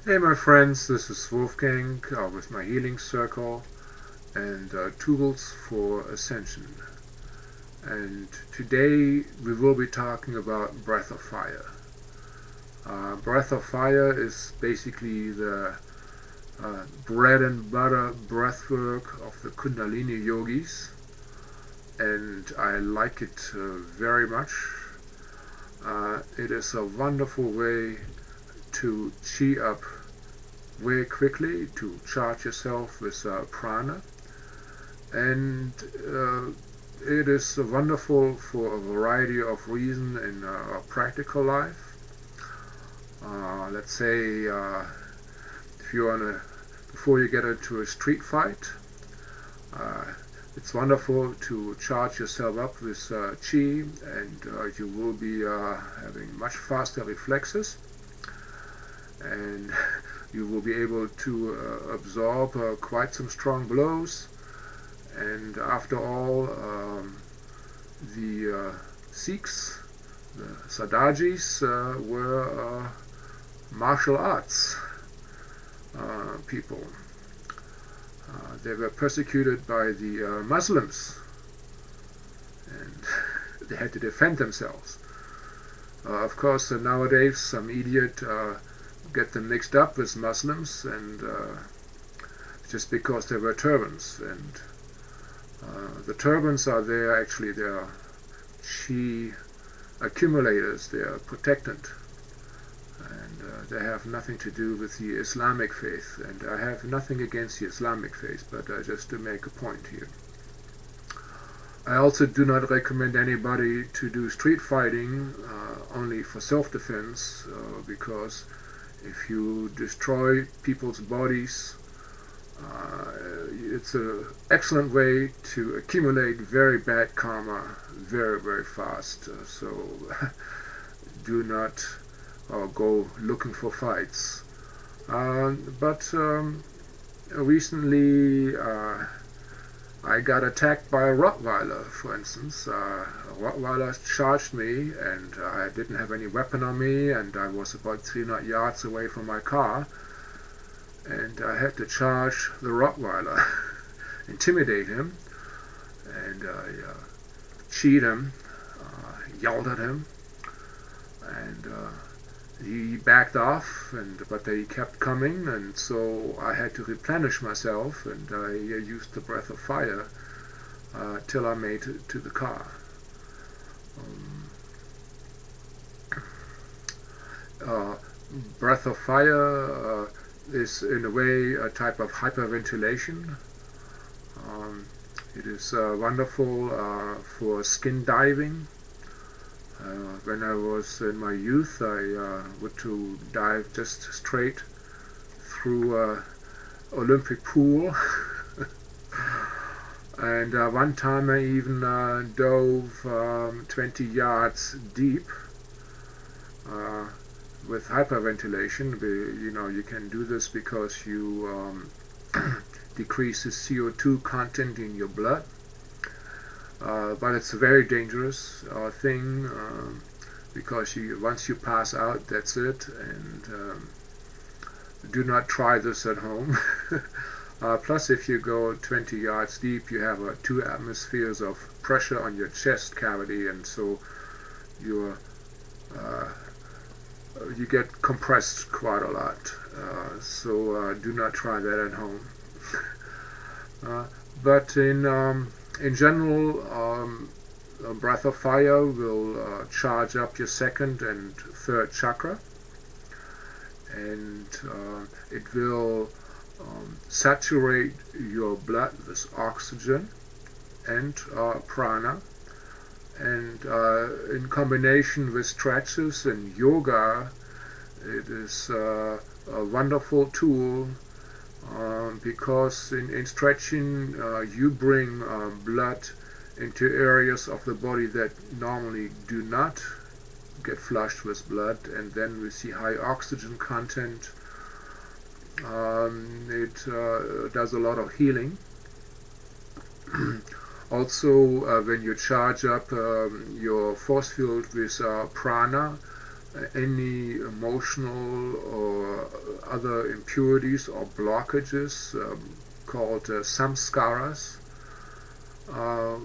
Hey my friends, this is Wolfgang with my healing circle and tools for ascension. And today we will be talking about breath of fire. Breath of fire is basically the bread and butter breathwork of the Kundalini yogis, and I like it very much. It is a wonderful way to chi up very quickly, to charge yourself with prana, and it is wonderful for a variety of reasons in our practical life. Let's say if you want to, before you get into a street fight, it's wonderful to charge yourself up with chi, and you will be having much faster reflexes, and you will be able to absorb quite some strong blows. And after all, the Sikhs, the Sadajis, were martial arts people. They were persecuted by the Muslims, and they had to defend themselves. Of course, nowadays some idiot get them mixed up with Muslims, and just because they wear turbans, and the turbans are there, actually they are chi accumulators, they are protectant, and they have nothing to do with the Islamic faith, and I have nothing against the Islamic faith, but just to make a point here. I also do not recommend anybody to do street fighting only for self-defense, because if you destroy people's bodies, it's an excellent way to accumulate very bad karma very, very fast. So do not go looking for fights. But recently I got attacked by a Rottweiler, for instance. A Rottweiler charged me, and I didn't have any weapon on me, and I was about 300 yards away from my car, and I had to charge the Rottweiler, intimidate him, and cheat him, yelled at him, and he backed off, but he kept coming, and so I had to replenish myself, and I used the breath of fire till I made it to the car. Breath of fire is in a way a type of hyperventilation. It is wonderful for skin diving. When I was in my youth, I would to dive just straight through an Olympic pool. And one time I even dove 20 yards deep with hyperventilation. You can do this because you decrease the CO2 content in your blood. But it's a very dangerous thing, because once you pass out, that's it, and do not try this at home. Plus, if you go 20 yards deep, you have 2 atmospheres of pressure on your chest cavity, and so you get compressed quite a lot. So do not try that at home. But in general, a breath of fire will charge up your second and third chakra, and it will saturate your blood with oxygen and prana, and in combination with stretches and yoga, it is a wonderful tool. Because in stretching you bring blood into areas of the body that normally do not get flushed with blood, and then we see high oxygen content. It does a lot of healing. Also, when you charge up your force field with prana, any emotional or other impurities or blockages called samskaras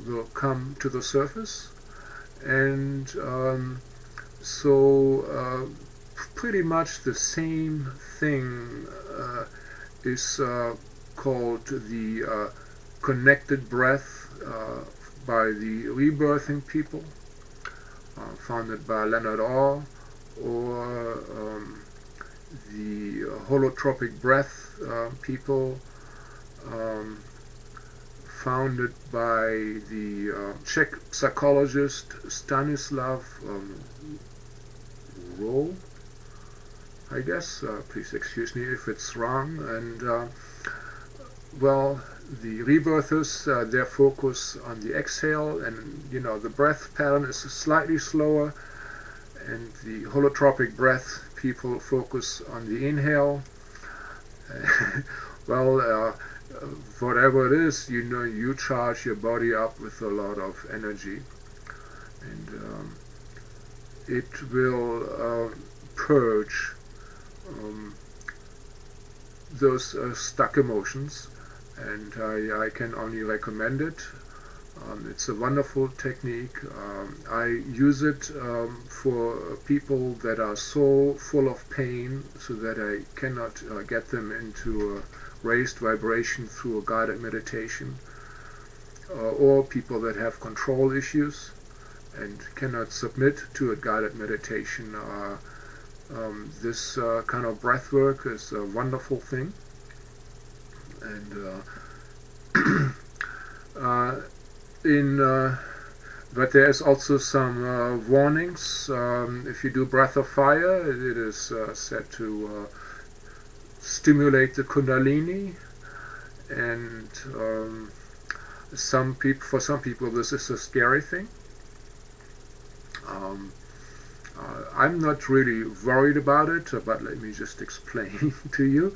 will come to the surface. And so pretty much the same thing is called the connected breath by the rebirthing people, founded by Leonard Orr, or the holotropic breath people, founded by the Czech psychologist Stanislav Rowe, I guess. Please excuse me if it's wrong. And well, the rebirthers, their focus on the exhale, and the breath pattern is slightly slower, and the holotropic breath people focus on the inhale. Well, whatever it is, you charge your body up with a lot of energy, and it will purge those stuck emotions, and I can only recommend it. It's a wonderful technique. I use it for people that are so full of pain so that I cannot get them into a raised vibration through a guided meditation, or people that have control issues and cannot submit to a guided meditation. This kind of breath work is a wonderful thing. And but there is also some warnings. If you do breath of fire, it is said to stimulate the Kundalini, and for some people this is a scary thing. I'm not really worried about it, but let me just explain to you.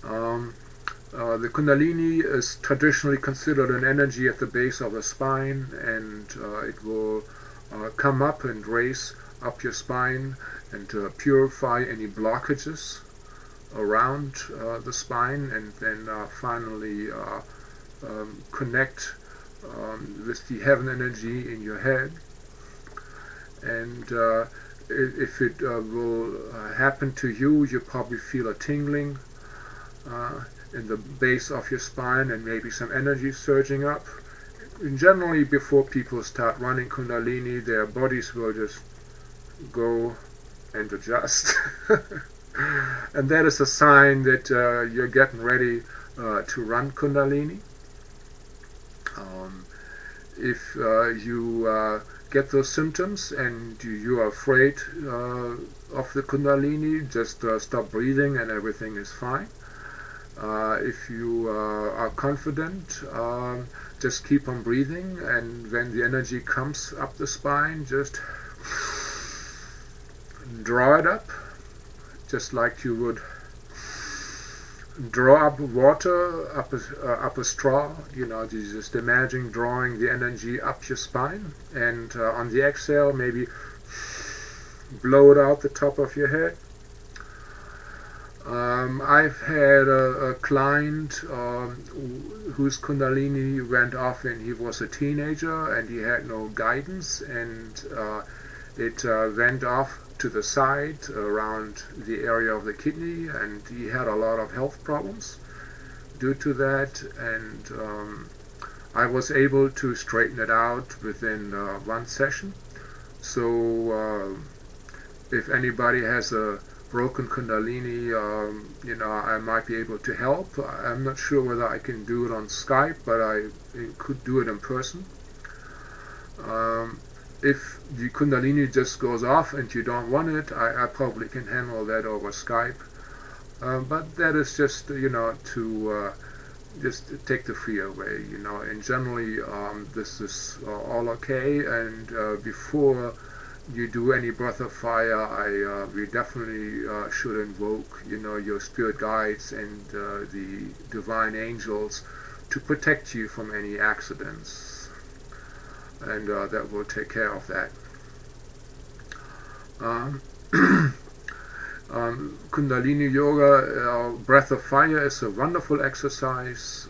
The Kundalini is traditionally considered an energy at the base of the spine, and it will come up and raise up your spine and purify any blockages around the spine, and then finally connect with the heaven energy in your head. And if it will happen to you, you probably feel a tingling in the base of your spine, and maybe some energy surging up. And generally, before people start running Kundalini, their bodies will just go and adjust. And that is a sign that you're getting ready to run Kundalini. If you get those symptoms and you are afraid of the Kundalini, just stop breathing and everything is fine. If you are confident, just keep on breathing, and when the energy comes up the spine, just draw it up, just like you would draw up water up a straw. You just imagine drawing the energy up your spine, and on the exhale, maybe blow it out the top of your head. I've had a client whose Kundalini went off when he was a teenager, and he had no guidance, and it went off to the side around the area of the kidney, and he had a lot of health problems due to that, and I was able to straighten it out within one session. So if anybody has a broken Kundalini, I might be able to help. I'm not sure whether I can do it on Skype, but I could do it in person. If the Kundalini just goes off and you don't want it, I probably can handle that over Skype. But that is just, to just take the fear away, and generally this is all okay. And before you do any breath of fire, we definitely should invoke, your spirit guides and the divine angels to protect you from any accidents. And that will take care of that. Kundalini Yoga, breath of fire is a wonderful exercise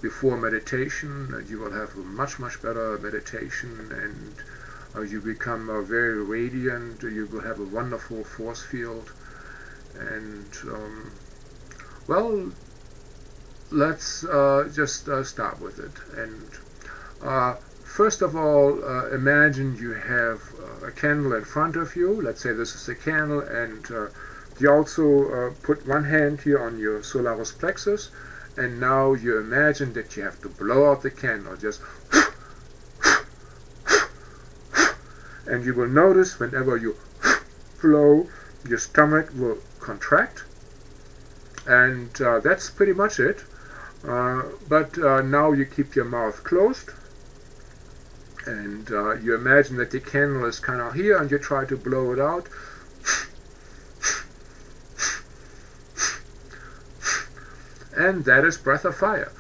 before meditation. You will have a much better meditation, and you become very radiant. You will have a wonderful force field. And well, let's just start with it. And first of all, imagine you have a candle in front of you. Let's say this is a candle, and you also put one hand here on your solar plexus, and now you imagine that you have to blow out the candle, just and you will notice whenever you blow, your stomach will contract, and that's pretty much it. But now you keep your mouth closed, and you imagine that the candle is kind of here, and you try to blow it out. And that is breath of fire.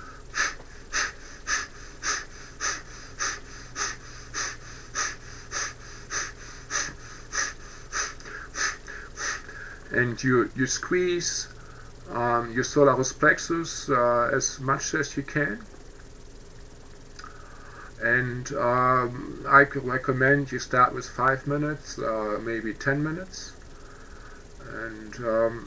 And you squeeze your solar plexus as much as you can. And I could recommend you start with 5 minutes, maybe 10 minutes. And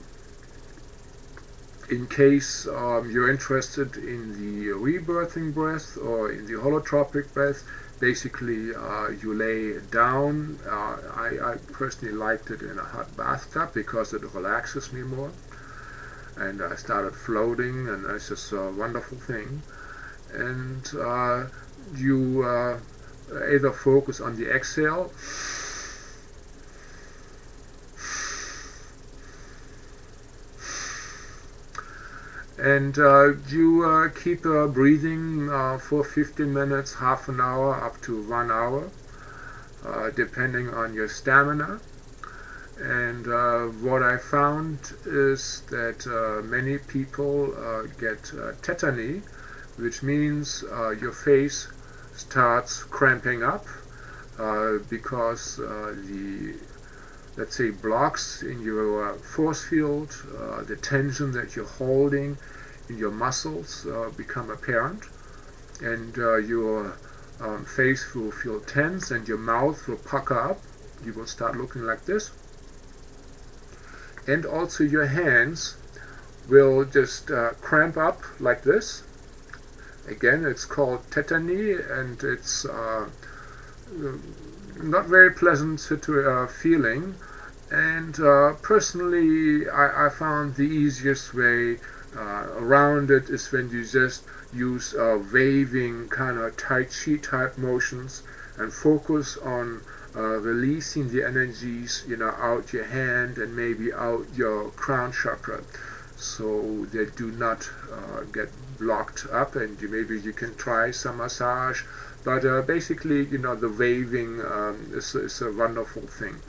in case you're interested in the rebirthing breath or in the holotropic breath, basically you lay down. I personally liked it in a hot bathtub because it relaxes me more. And I started floating, and it's just a wonderful thing. And you either focus on the exhale, and you keep breathing for 15 minutes, half an hour, up to 1 hour, depending on your stamina. And what I found is that many people get tetany, which means your face starts cramping up because the, let's say, blocks in your force field, the tension that you're holding in your muscles become apparent, and your face will feel tense, and your mouth will pucker up. You will start looking like this. And also your hands will just cramp up like this. Again, it's called tetany, and it's not very pleasant feeling. And personally, I found the easiest way around it is when you just use waving kind of Tai Chi type motions and focus on releasing the energies, out your hand and maybe out your crown chakra, so they do not get blocked up. And maybe you can try some massage, but basically, the waving is a wonderful thing.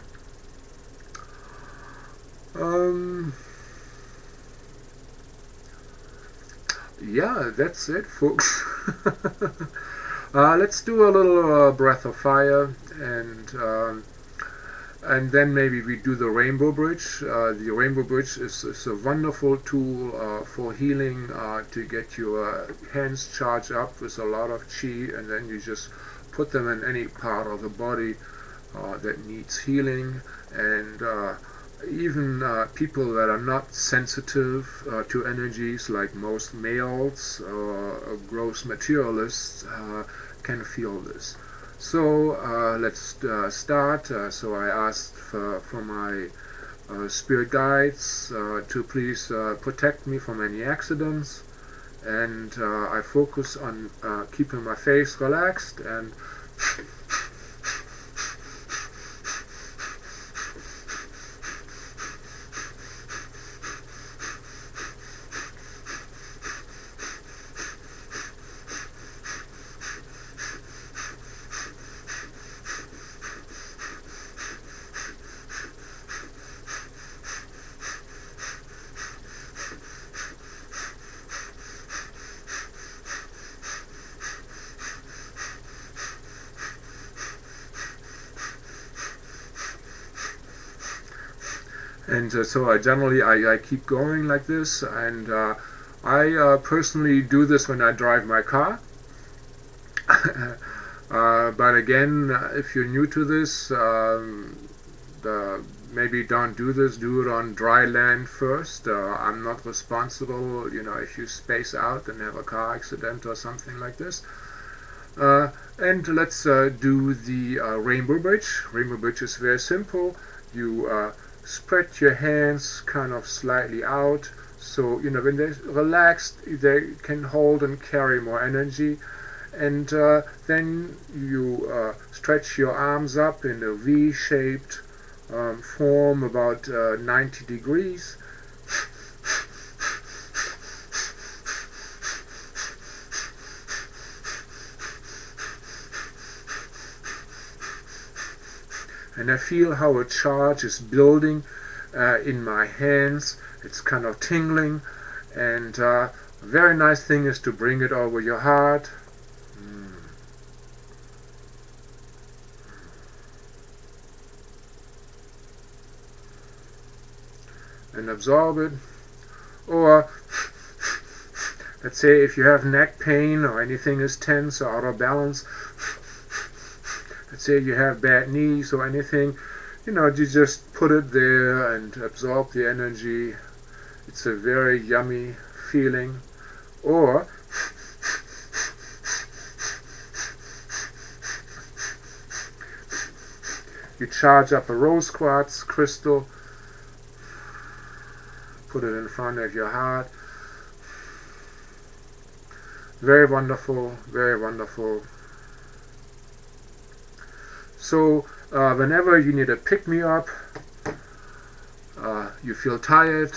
Yeah, that's it, folks. Let's do a little breath of fire, and then maybe we do the rainbow bridge. The rainbow bridge is a wonderful tool for healing, to get your hands charged up with a lot of chi, and then you just put them in any part of the body that needs healing. And even people that are not sensitive to energies, like most males or gross materialists, can feel this. So let's start. So I asked for my spirit guides to please protect me from any accidents, and I focus on keeping my face relaxed and And so generally I keep going like this, and I personally do this when I drive my car. But again, if you're new to this, maybe don't do this. Do it on dry land first. I'm not responsible, if you space out and have a car accident or something like this. And let's do the rainbow bridge. Rainbow bridge is very simple. You spread your hands kind of slightly out, so when they're relaxed, they can hold and carry more energy. And then you stretch your arms up in a V-shaped form, about 90 degrees. And I feel how a charge is building in my hands. It's kind of tingling, and a very nice thing is to bring it over your heart. And absorb it. Or let's say if you have neck pain or anything is tense or out of balance, let's say you have bad knees or anything, you just put it there and absorb the energy. It's a very yummy feeling. Or you charge up a rose quartz crystal, put it in front of your heart. Very wonderful, very wonderful. So whenever you need a pick-me-up, you feel tired,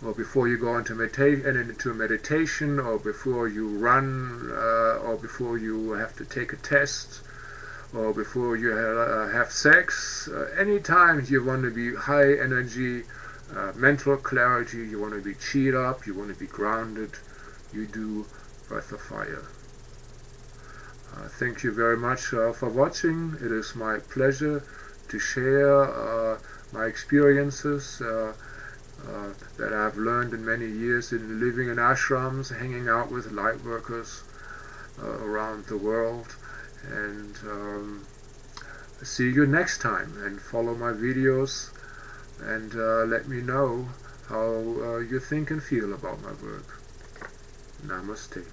or before you go into meditation, or before you run, or before you have to take a test, or before you have sex, anytime you want to be high energy, mental clarity, you want to be cheered up, you want to be grounded, you do Breath of Fire. Thank you very much for watching. It is my pleasure to share my experiences that I've learned in many years in living in ashrams, hanging out with light workers around the world. And see you next time, and follow my videos, and let me know how you think and feel about my work. Namaste.